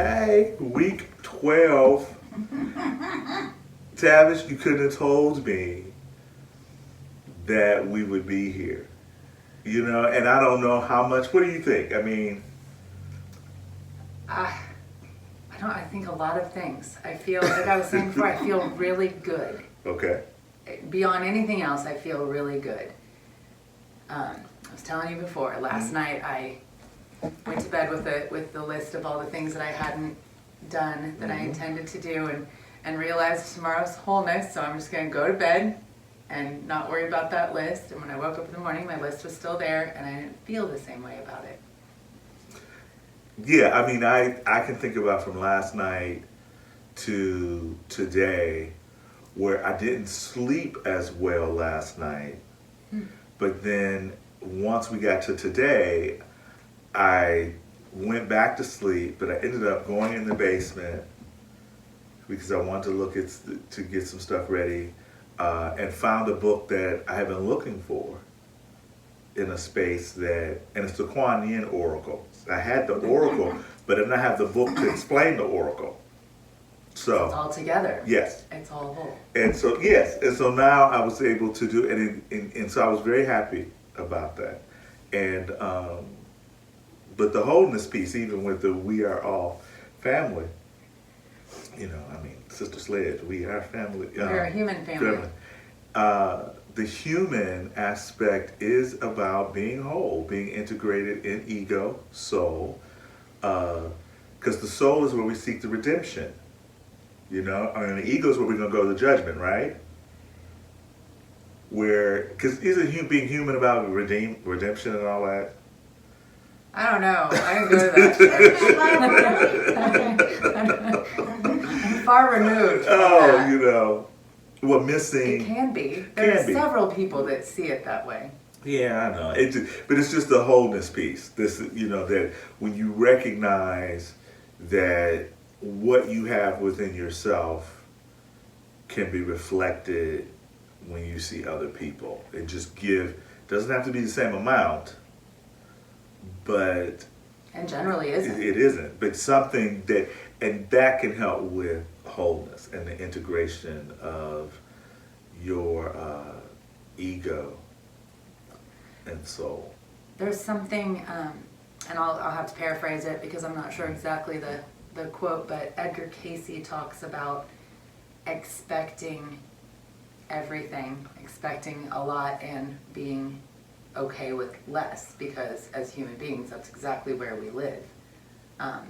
Hey, week 12. Tavish, you couldn't have told me that we would be here. You know, and I don't know how much. What do you think? I mean, I think a lot of things. I feel, like I was saying before, I feel really good. okay. Beyond anything else, I feel really good. I was telling you before, last night I went to bed with the list of all the things that I hadn't done that I intended to do, and realized tomorrow's wholeness, so I'm just going to go to bed and not worry about that list. And when I woke up in the morning, my list was still there, and I didn't feel the same way about it. Yeah, I mean, I can think about from last night to today where I didn't sleep as well last night. But then once we got to today, I went back to sleep, but I ended up going in the basement because I wanted to look at to get some stuff ready, and found a book that I have been looking for in a space and it's the Kuan Yin Oracle. I had the Oracle, but I didn't have the book to explain the Oracle. So It's all together. yes. It's all whole. And so, yes, and so now I was able to do it, and so I was very happy about that. And, but the wholeness piece, even with the we are all family, you know, I mean, Sister Sledge, we are family. We're a human family. The human aspect is about being whole, being integrated in ego, soul, because the soul is where we seek the redemption. You know, I mean, the ego is where we're going to go to the judgment, right? Because isn't being human about redemption and all that? I don't know. I didn't go to that. I'm far removed from that. You know, well, missing. It can be. There are several people that see it that way. Yeah, I know. But it's just the wholeness piece. This, you know, that when you recognize that what you have within yourself can be reflected when you see other people. It just doesn't have to be the same amount, but And generally isn't. it isn't. But something that can help with wholeness and the integration of your ego and soul. There's something, and I'll have to paraphrase it because I'm not sure exactly the quote, but Edgar Casey talks about expecting everything, expecting a lot, and being okay with less, because as human beings, that's exactly where we live. And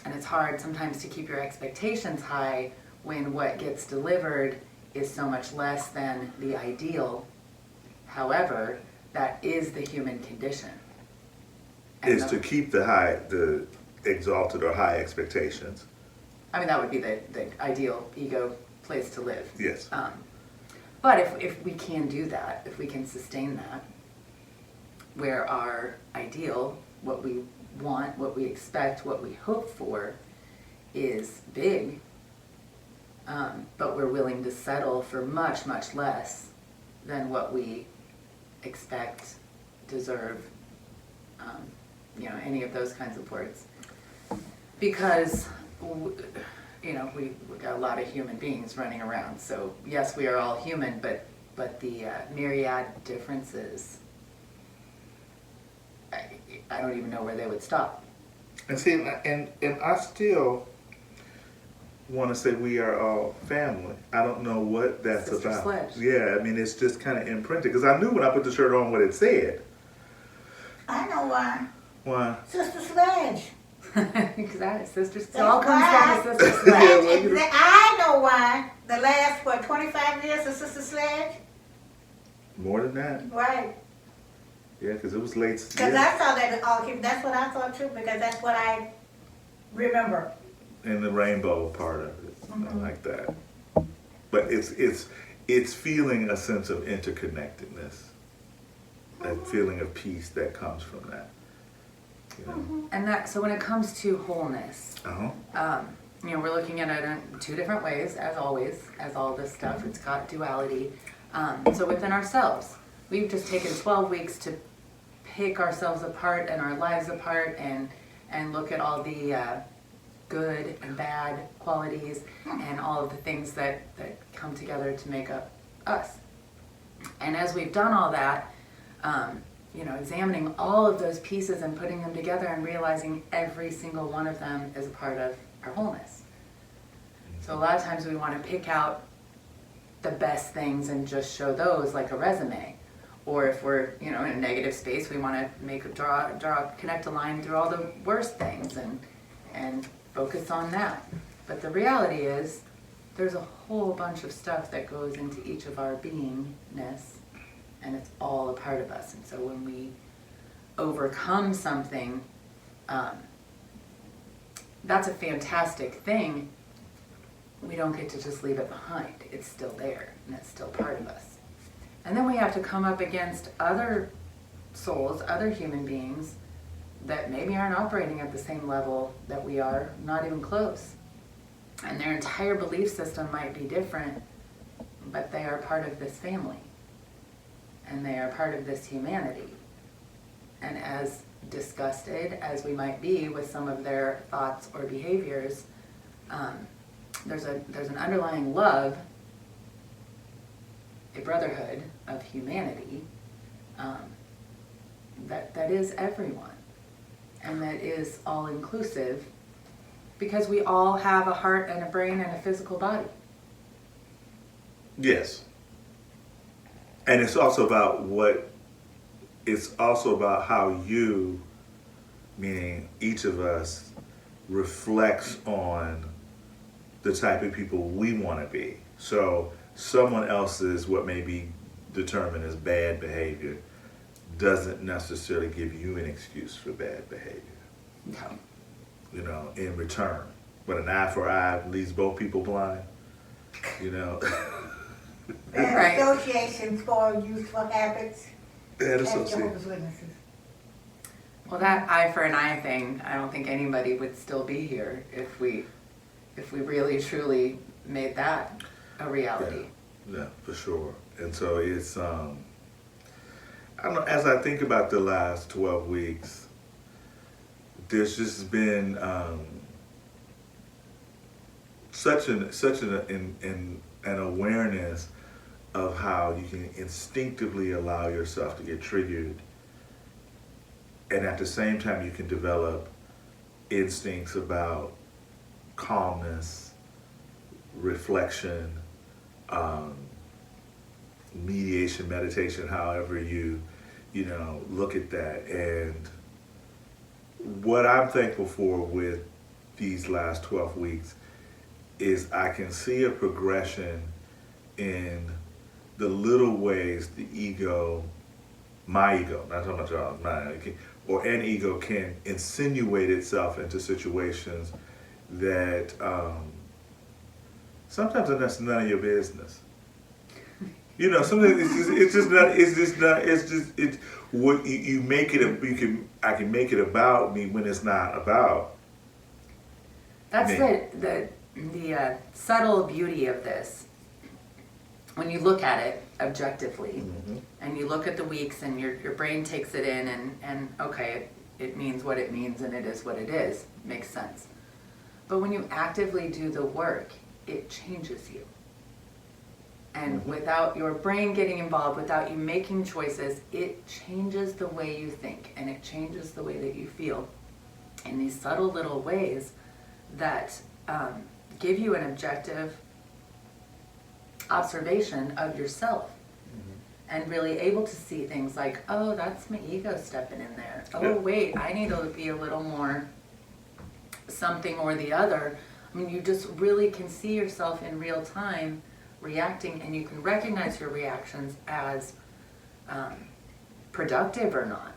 it's hard sometimes to keep your expectations high when what gets delivered is so much less than the ideal. However, that is the human condition. Is to keep the exalted or high expectations. I mean, that would be the ideal ego place to live. Yes. But if we can do that, if we can sustain that, where our ideal, what we want, what we expect, what we hope for is big, but we're willing to settle for much, much less than what we expect, deserve, you know, any of those kinds of words. Because, you know, we've got a lot of human beings running around. So yes, we are all human, but the myriad differences, I don't even know where they would stop. And see, and I still want to say we are all family. I don't know what that's Sister about. Sledge. Yeah, I mean, it's just kind of imprinted. Because I knew when I put the shirt on what it said. I know why. Why? Sister Sledge. Exactly, Sister Sledge. It That's all comes why. down to Sister Sledge. I know why. The last, 25 years of Sister Sledge? More than that? Right. Yeah, because it was late. Because Yeah. I saw that all that's what I thought too, because that's what I remember. And the rainbow part of it. I like that. But it's feeling a sense of interconnectedness. That feeling of peace that comes from that. You know? And that, so when it comes to wholeness, Uh-huh. you know, we're looking at it in two different ways, as always, as all this stuff. It's got duality. So within ourselves, we've just taken 12 weeks to pick ourselves apart and our lives apart and look at all the good and bad qualities and all of the things that come together to make up us. And as we've done all that, examining all of those pieces and putting them together and realizing every single one of them is a part of our wholeness. So a lot of times we want to pick out the best things and just show those like a resume. Or if we're, in a negative space, we want to connect a line through all the worst things and focus on that. But the reality is, there's a whole bunch of stuff that goes into each of our beingness, and it's all a part of us. And so when we overcome something, that's a fantastic thing. We don't get to just leave it behind. It's still there, and it's still part of us. And then we have to come up against other souls, other human beings that maybe aren't operating at the same level that we are, not even close. And their entire belief system might be different, but they are part of this family. And they are part of this humanity. And as disgusted as we might be with some of their thoughts or behaviors, there's an underlying love, a brotherhood of humanity that is everyone, and that is all inclusive, because we all have a heart and a brain and a physical body. Yes. And it's also about how you, meaning each of us, reflects on the type of people we want to be. So someone else's, what may be determined as bad behavior, doesn't necessarily give you an excuse for bad behavior. No. In return. But an eye for eye leaves both people blind, Bad associations for useful habits. Bad As association. Jehovah's Witnesses. Well, that eye for an eye thing, I don't think anybody would still be here if we really truly made that a reality. Yeah, for sure. And so it's, I don't know, as I think about the last 12 weeks, there's just been such an awareness of how you can instinctively allow yourself to get triggered, and at the same time you can develop instincts about calmness, reflection, mediation, meditation, however you look at that. And what I'm thankful for with these last 12 weeks is I can see a progression in the little ways the ego, my ego, not talking about y'all, mine, or an ego can insinuate itself into situations that sometimes that's none of your business. Sometimes it's what you make it. I can make it about me when it's not about. That's me. the subtle beauty of this. When you look at it objectively, and you look at the weeks, and your brain takes it in, and okay, it means what it means, and it is what it is. Makes sense. But when you actively do the work, it changes you. And without your brain getting involved, without you making choices, it changes the way you think, and it changes the way that you feel in these subtle little ways that give you an objective observation of yourself, and really able to see things like, oh, that's my ego stepping in there. Oh, wait, I need to be a little more something or the other. I mean, you just really can see yourself in real time reacting, and you can recognize your reactions as productive or not,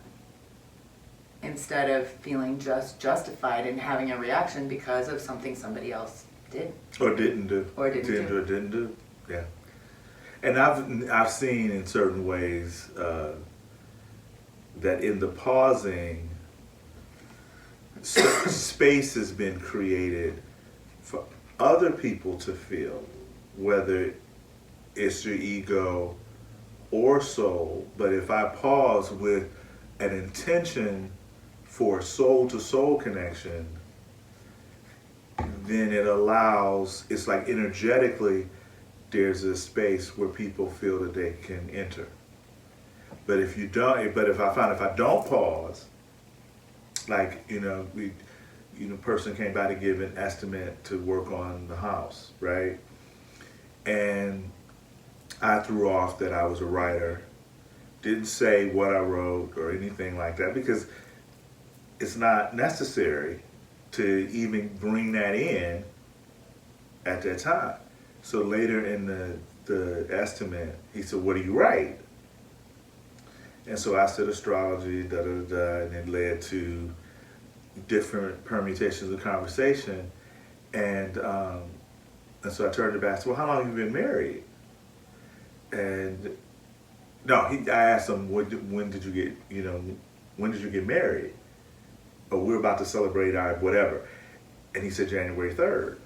instead of feeling just justified in having a reaction because of something somebody else did. Or didn't do. Or didn't do. Yeah. And I've seen in certain ways that in the pausing, space has been created for other people to feel, whether it's your ego or soul. But if I pause with an intention for soul-to-soul connection, then it allows, it's like energetically, there's a space where people feel that they can enter. But if you don't, but if I don't pause, like, person came by to give an estimate to work on the house, right? And I threw off that I was a writer, didn't say what I wrote or anything like that, because it's not necessary to even bring that in at that time. So later in the estimate, he said, "What do you write?" And so I said astrology, and it led to different permutations of conversation. And so I turned it back. So, well, how long have you been married? And no, I asked him, when did you get married? Oh, we're about to celebrate our whatever. And he said January 3rd.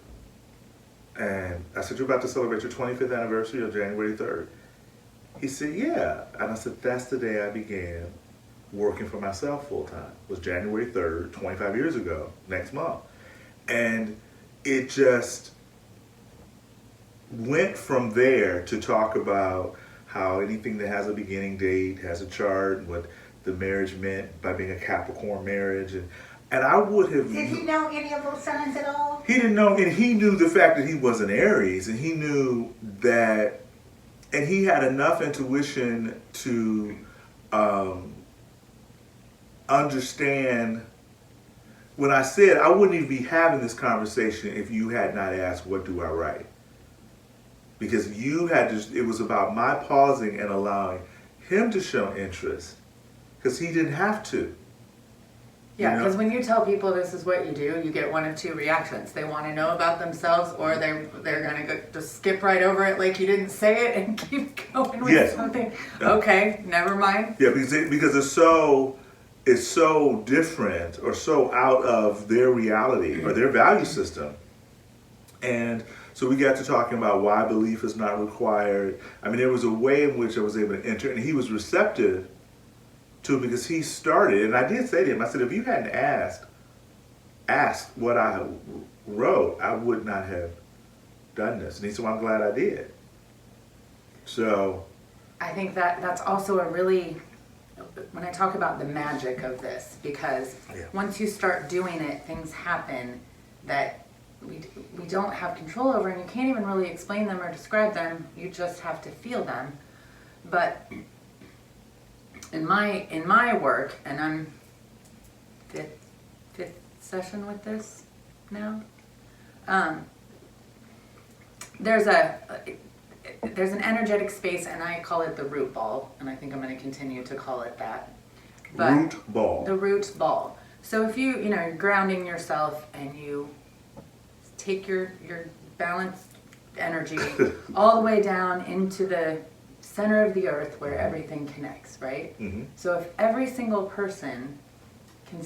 And I said, you're about to celebrate your 25th anniversary on January 3rd. He said, yeah. And I said, that's the day I began working for myself full time. It was January 3rd, 25 years ago, next month. And it just went from there to talk about how anything that has a beginning date has a chart, and what the marriage meant by being a Capricorn marriage. And I would have... Did he know any of those signs at all? He didn't know, and he knew the fact that he was an Aries, and he knew that, and he had enough intuition to understand. When I said I wouldn't even be having this conversation if you had not asked, what do I write? Because you had to, it was about my pausing and allowing him to show interest, because he didn't have to. Yeah, because when you tell people this is what you do, you get one of two reactions. They want to know about themselves, or they're going to just skip right over it like you didn't say it and keep going with something. Yeah. Okay, never mind. Yeah, because it's so different or so out of their reality or their value system. And so we got to talking about why belief is not required. I mean, there was a way in which I was able to enter, and he was receptive to it, because he started, and I did say to him, I said, if you hadn't asked what I wrote, I would not have done this. And he said, well, I'm glad I did. So I think that's also a really, when I talk about the magic of this, because once you start doing it, things happen that we don't have control over, and you can't even really explain them or describe them. You just have to feel them. But in my work, and I'm fifth session with this now, there's an energetic space, and I call it the root ball, and I think I'm going to continue to call it that. But root ball. The root ball. So if you're grounding yourself, and you take your balanced energy all the way down into the center of the earth where everything connects, right? Mm-hmm. So if every single person can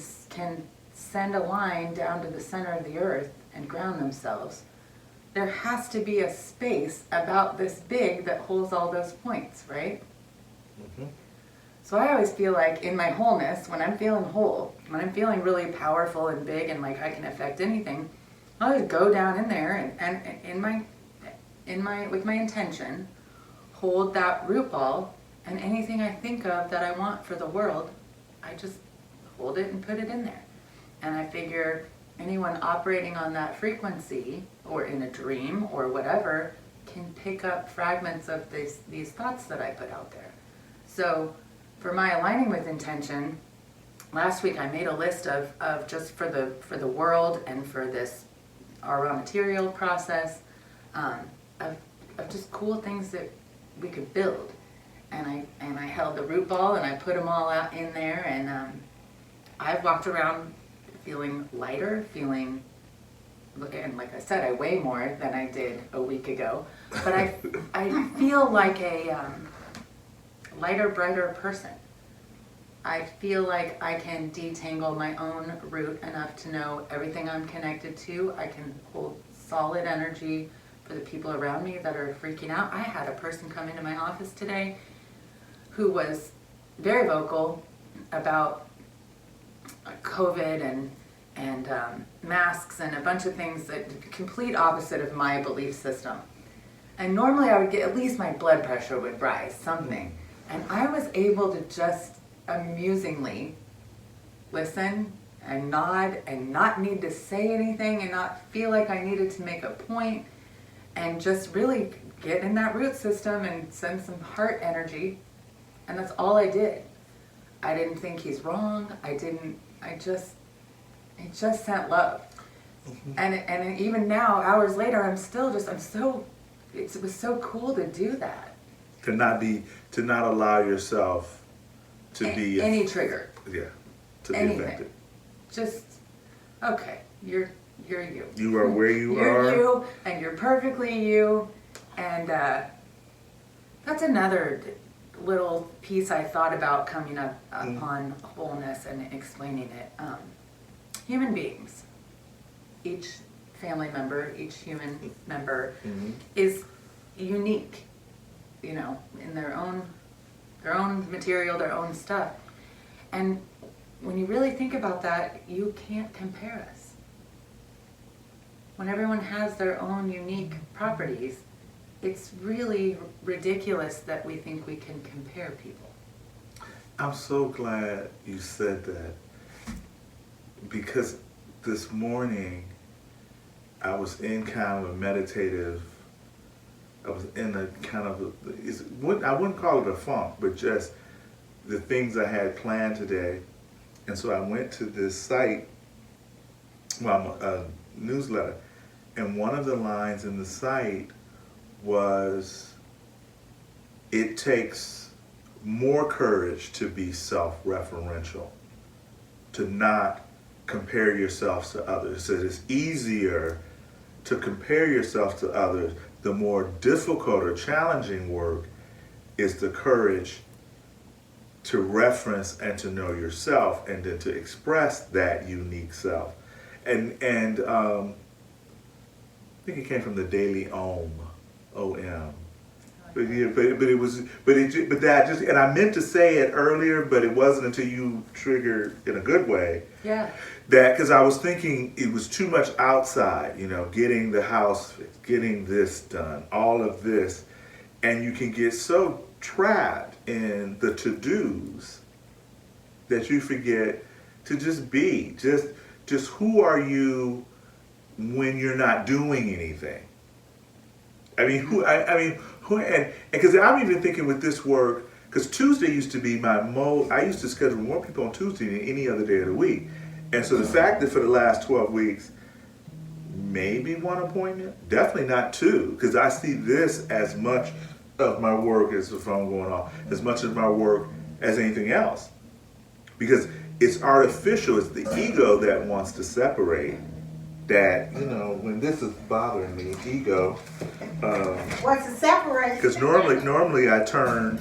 send a line down to the center of the earth and ground themselves, there has to be a space about this big that holds all those points, right? Mm-hmm. So I always feel like in my wholeness, when I'm feeling whole, when I'm feeling really powerful and big and like I can affect anything, I always go down in there and with my intention, hold that root ball, and anything I think of that I want for the world, I just hold it and put it in there. And I figure anyone operating on that frequency, or in a dream or whatever, can pick up fragments of these thoughts that I put out there. So for my aligning with intention, last week I made a list of just for the world and for this Ourrawmaterial process, of just cool things that we could build, and I held the root ball and I put them all out in there, and I've walked around feeling lighter, and like I said, I weigh more than I did a week ago, but I feel like a lighter, brighter person. I feel like I can detangle my own root enough to know everything I'm connected to. I can hold solid energy for the people around me that are freaking out. I had a person come into my office today who was very vocal about COVID and masks and a bunch of things that complete opposite of my belief system. And normally I would get, at least my blood pressure would rise, something. And I was able to just amusingly listen and nod and not need to say anything and not feel like I needed to make a point, and just really get in that root system and send some heart energy. And that's all I did. I didn't think he's wrong. I just sent love. And even now, hours later, it was so cool to do that. To not allow yourself to be any trigger. Yeah. To be Anything. affected. Just, okay, you're you. You are where you are. You're you, and you're perfectly you. And that's another little piece I thought about coming up on wholeness and explaining it. Human beings, each family member, each human member is unique, you know, in their own material, their own stuff. And when you really think about that, you can't compare us. When everyone has their own unique properties, it's really ridiculous that we think we can compare people. I'm so glad you said that, because this morning I was in kind of a meditative, I was in a kind of, I wouldn't call it a funk, but just the things I had planned today. And so I went to this site, a newsletter, and one of the lines in the site was, it takes more courage to be self-referential, to not compare yourself to others. So it's easier to compare yourself to others. The more difficult or challenging work is the courage to reference and to know yourself, and then to express that unique self. And I think it came from the Daily OM, O-M. But that just, and I meant to say it earlier, but it wasn't until you triggered in a good way. Yeah. That, because I was thinking it was too much outside, you know, getting the house fixed, getting this done, all of this, and you can get so trapped in the to-dos that you forget to just be, just who are you when you're not doing anything. I mean, who, and because I'm even thinking with this work, because Tuesday used to be I used to schedule more people on Tuesday than any other day of the week. And so the fact that for the last 12 weeks, maybe one appointment, definitely not two, because I see this as much of my work, as the phone going off, as much of my work as anything else. Because it's artificial, it's the ego that wants to separate. That, you know, when this is bothering me, ego. What's the separation? Because normally I turn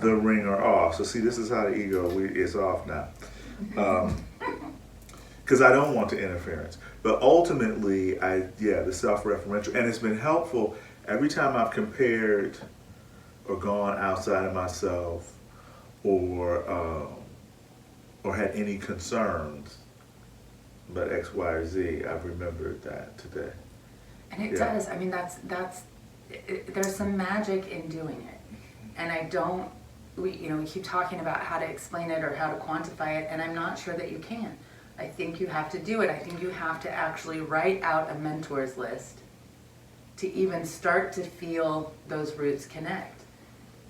the ringer off. So see, this is how the ego is off now. Because I don't want the interference. But ultimately, the self-referential, and it's been helpful every time I've compared or gone outside of myself, or had any concerns about X, Y, or Z. I've remembered that today. And it does. I mean, there's some magic in doing it. And we keep talking about how to explain it or how to quantify it, and I'm not sure that you can. I think you have to do it. I think you have to actually write out a mentor's list to even start to feel those roots connect.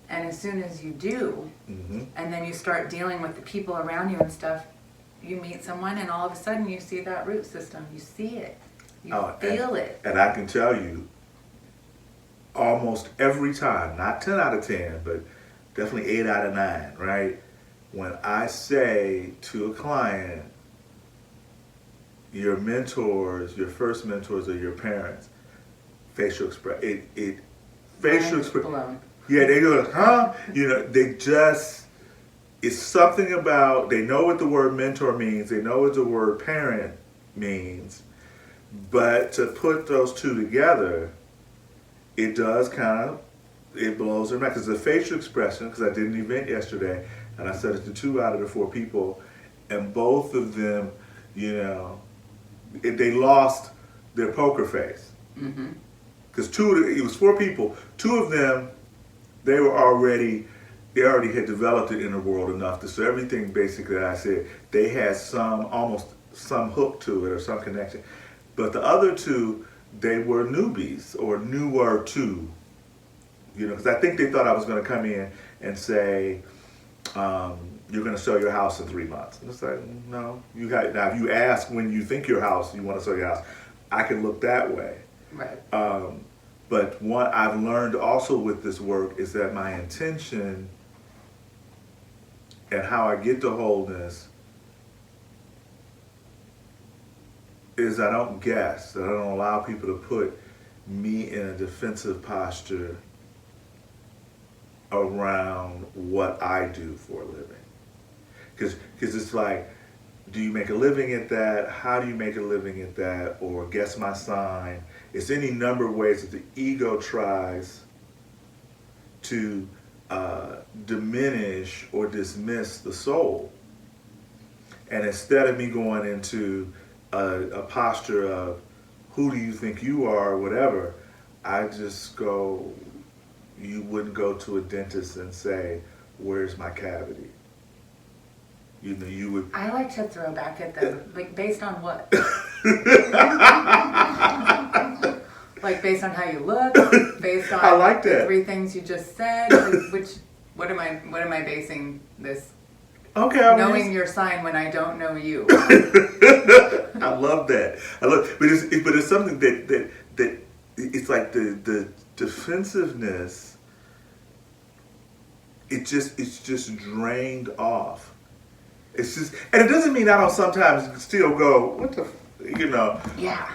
And as soon as you do, and then you start dealing with the people around you and stuff, you meet someone and all of a sudden you see that root system. You see it. You feel it. And I can tell you, almost every time, not 10 out of 10, but definitely 8 out of 9, right? When I say to a client, your mentors, your first mentors are your parents, facial expression, facial expression. Yeah, they go, huh? You know, they just, it's something about, they know what the word mentor means, they know what the word parent means, but to put those two together, it does it blows their mind. Because the facial expression, because I did an event yesterday, and I said it to 2 out of the 4 people, and both of them, you know, they lost their poker face. Because it was 4 people. 2 of them, they already had developed it in the world enough so everything basically that I said, they had almost some hook to it or some connection. But the other 2, they were newbies or newer to, because I think they thought I was going to come in and say, you're going to sell your house in 3 months. And it's like, no. Now, if you ask when you think you want to sell your house, I can look that way. Right. But what I've learned also with this work is that my intention and how I get to wholeness is I don't guess, that I don't allow people to put me in a defensive posture around what I do for a living. Because it's like, do you make a living at that? How do you make a living at that? Or guess my sign. It's any number of ways that the ego tries to diminish or dismiss the soul. And instead of me going into a posture of who do you think you are or whatever, I just go, you wouldn't go to a dentist and say, where's my cavity? You would. I like to throw back at them, like based on what? Like based on how you look, based on I like the that. 3 things you just said. Like, what am I basing this? Okay, Knowing your sign when I don't know you. I love that. But it's something that it's like the defensiveness. It's just drained off. It's just, and it doesn't mean I don't sometimes still go, what the, Yeah.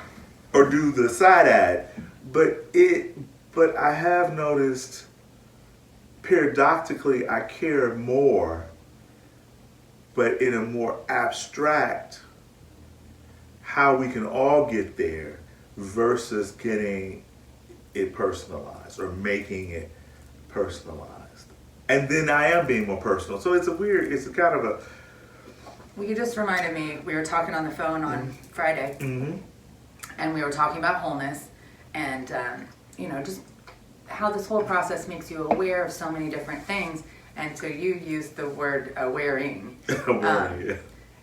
or do the side eye, but I have noticed paradoxically I care more, but in a more abstract, how we can all get there versus getting it personalized or making it personalized. And then I am being more personal. So it's a kind of a. Well, you just reminded me, we were talking on the phone on Friday, and we were talking about wholeness, and just how this whole process makes you aware of so many different things. And so you used the word awareing. Yeah.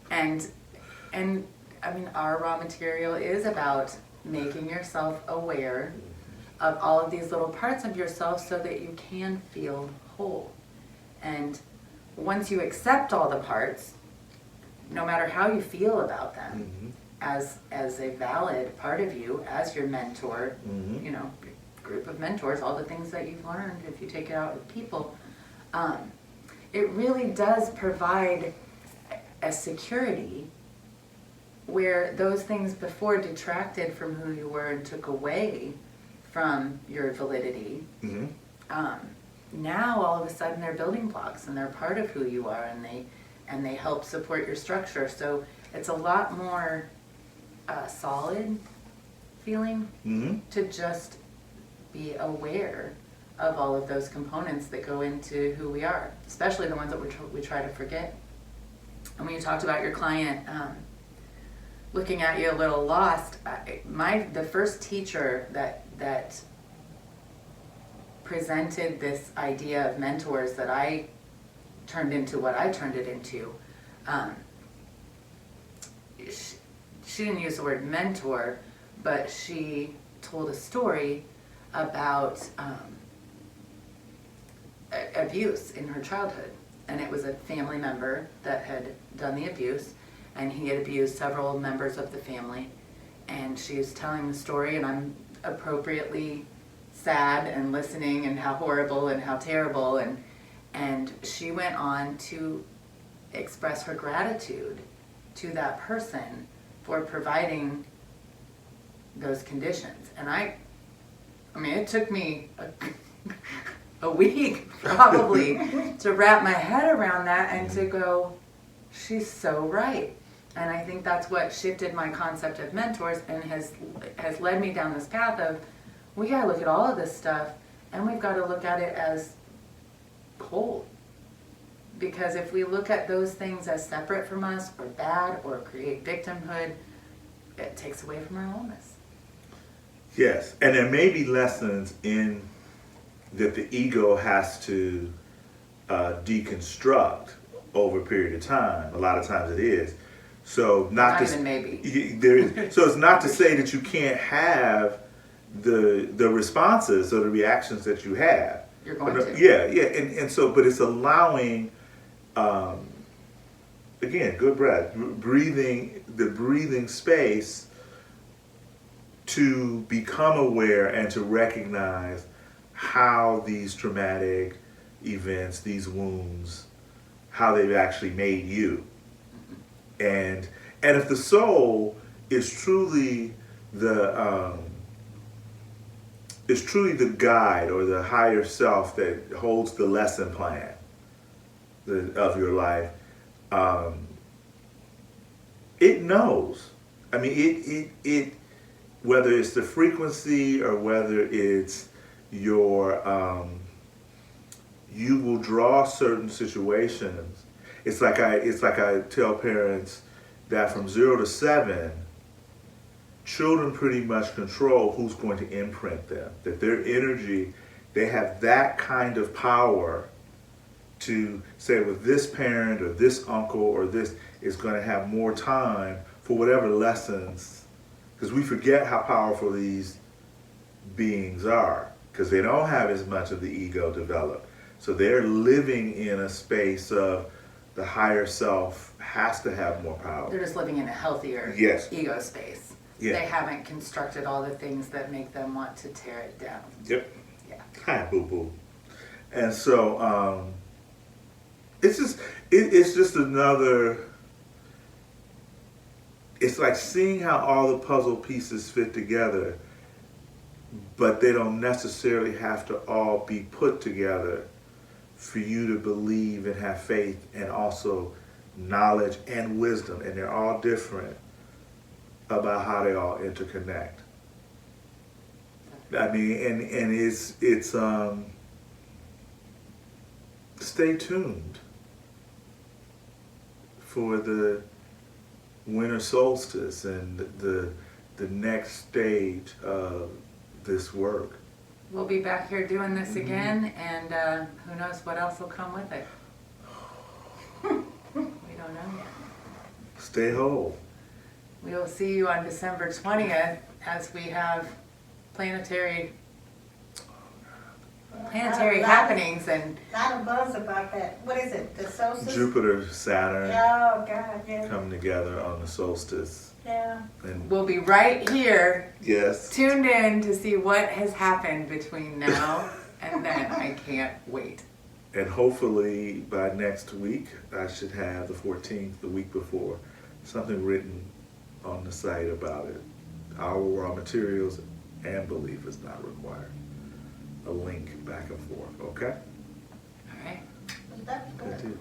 And I mean, our raw material is about making yourself aware of all of these little parts of yourself so that you can feel whole. And once you accept all the parts, no matter how you feel about them, as a valid part of you, as your mentor, group of mentors, all the things that you've learned, if you take it out with people, it really does provide a security where those things before detracted from who you were and took away from your validity, now all of a sudden they're building blocks and they're part of who you are, and they help support your structure. So it's a lot more solid feeling to just be aware of all of those components that go into who we are, especially the ones that we try to forget. And when you talked about your client looking at you a little lost, the first teacher that presented this idea of mentors that I turned into what I turned it into, she didn't use the word mentor, but she told a story about abuse in her childhood. And it was a family member that had done the abuse, and he had abused several members of the family. And she was telling the story, and I'm appropriately sad and listening, and how horrible and how terrible. And she went on to express her gratitude to that person for providing those conditions. And I mean, it took me a week probably to wrap my head around that and to go, she's so right. And I think that's what shifted my concept of mentors and has led me down this path of, we gotta look at all of this stuff, and we've got to look at it as whole. Because if we look at those things as separate from us, or bad, or create victimhood, it takes away from our wholeness. Yes, and there may be lessons in that the ego has to deconstruct over a period of time. A lot of times it is. So not to even maybe. there is. So it's not to say that you can't have the responses or the reactions that you have. You're going to. Yeah, and so, but it's allowing, again, good breath, breathing space to become aware and to recognize how these traumatic events, these wounds, how they've actually made you. And if the soul is truly the guide or the higher self that holds the lesson plan of your life, it knows. I mean, it whether it's the frequency or whether it's your you will draw certain situations. It's like I tell parents that from 0 to 7, children pretty much control who's going to imprint them. That their energy, they have that kind of power to say with this parent or this uncle or this is going to have more time for whatever lessons, because we forget how powerful these beings are because they don't have as much of the ego developed. So they're living in a space of the higher self has to have more power. They're just living in a healthier Yes. ego space. Yeah. They haven't constructed all the things that make them want to tear it down. Yep. Yeah. Hi, boo boo. And so it's just another. It's like seeing how all the puzzle pieces fit together, but they don't necessarily have to all be put together for you to believe and have faith and also knowledge and wisdom, and they're all different about how they all interconnect. I mean, and it's stay tuned for the winter solstice and the next stage of this work. We'll be back here doing this again, and who knows what else will come with it. We don't know yet. Stay whole. We will see you on December 20th as we have planetary happenings and A lot of buzz about that. What is it? The solstice? Jupiter, Saturn Oh, God, yeah. come together on the solstice. Yeah. And we'll be right here yes, tuned in to see what has happened between now and then. I can't wait. and hopefully by next week, I should have the 14th, the week before, something written on the site about it. Our raw materials and belief is not required. A link back and forth, okay? All right. That's Good good. deal.